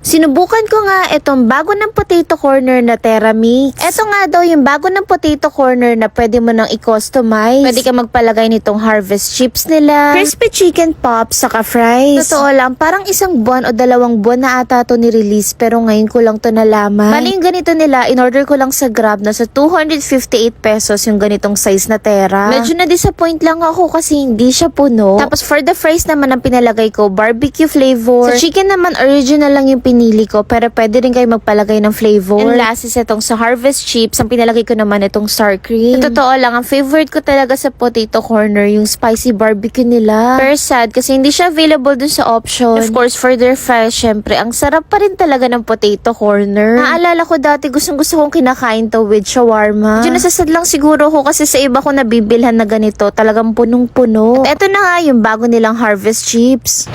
Sinubukan ko nga itong bago ng potato corner na Terra Mix. Ito nga daw yung bago ng potato corner na pwede mo nang i-customize. Pwede ka magpalagay nitong harvest chips nila, crispy chicken pops, saka fries. Totoo lang, parang 1 buwan o 2 buwan na ata to ni-release pero ngayon ko lang to nalaman. Bali yung ganito nila, in-order ko lang sa Grab na sa 258 pesos yung ganitong size na Terra. Medyo na-disappoint lang ako kasi hindi siya puno. Tapos for the fries naman ang pinalagay ko, barbecue flavor. Sa chicken naman, original lang yung pinili ko pero pwede rin kayo magpalagay ng flavor. And last is itong sa harvest chips, ang pinalagay ko naman itong sour cream. Sa totoo lang, ang favorite ko talaga sa potato corner yung spicy barbecue nila. Pero sad kasi hindi siya available dun sa option. Of course, for their fries, syempre, ang sarap pa rin talaga ng potato corner. Naalala ko dati, gustong-gusto kong kinakain to with shawarma. Medyo nasasad lang siguro ko kasi sa iba ko nabibilhan na ganito, talagang punong-puno. At eto na nga yung bago nilang harvest chips.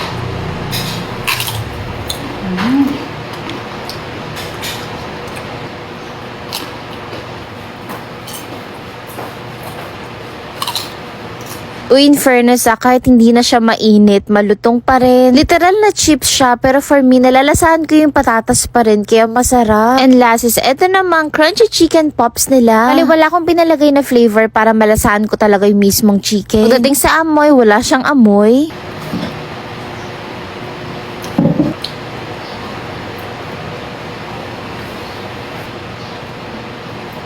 Uy, in fairness kahit hindi na siya mainit, malutong pa rin. Literal na chips siya, pero for me, nalalasahan ko yung patatas pa rin, kaya masarap. And last is, eto namang crunchy chicken pops nila. Bali, wala akong pinalagay na flavor para malasahan ko talaga yung mismong chicken. Pagdating sa amoy, wala siyang amoy.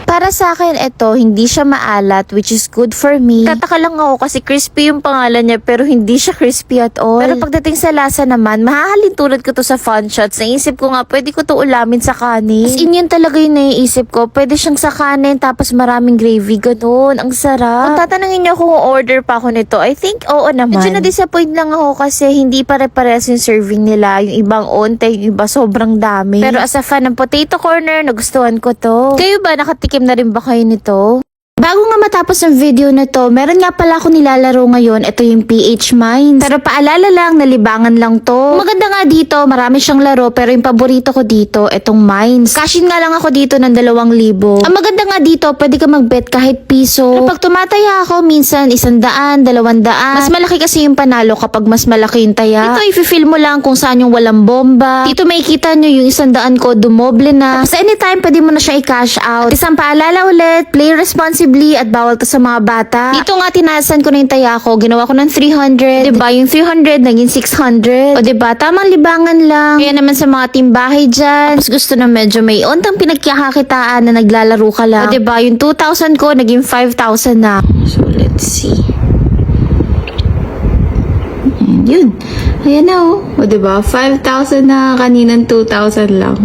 Para sa akin, ito, hindi siya maalat, which is good for me. Tataka lang ako kasi crispy yung pangalan niya, pero hindi siya crispy at all. Pero pagdating sa lasa naman, mahahalin tulad ko to sa fun shots. Naisip ko nga, pwede ko to ulamin sa kanin. As in, yun talaga yung naiisip ko. Pwede siyang sa kanin, tapos maraming gravy, ganun. Ang sarap. Kung tatanungin niyo kung order pa ako nito, I think, oo naman. Medyo na-disappoint lang ako kasi hindi pare-pares yung serving nila. Yung ibang onte, yung iba sobrang dami. Pero as a fan ng potato corner, nagustuhan ko to. Kayo ba, nakatikim na rin ba kayo nito? Bago nga matapos ang video na to, meron nga pala ako nilalaro ngayon. Ito yung PH Mines. Pero paalala lang, nalibangan lang to. Maganda nga dito, marami siyang laro, pero yung paborito ko dito, itong Mines. Cashin nga lang ako dito ng 2,000. Ang maganda nga dito, pwede ka mag-bet kahit piso. Pero pag tumataya ako, minsan 100, 200. Mas malaki kasi yung panalo kapag mas malaki yung taya. Dito, i-feel mo lang kung saan yung walang bomba. Dito makikita nyo yung 100 ko, dumoble na. Tapos anytime, pwede mo na siya i-cash out. At isang paalala ulit, play responsibly at bawal to sa mga bata. Dito nga tinasan ko na yung taya ko, ginawa ko ng 300. Diba? Yung 300 naging 600. O diba? Tamang libangan lang. Kaya naman sa mga timbahay dyan, mas gusto na medyo may ontang pinagkakakitaan na naglalaro ka lang. O diba? Yung 2,000 ko naging 5,000 na. So let's see. Yun. Ayan na oh. O diba? 5,000 na, kaninang 2,000 lang.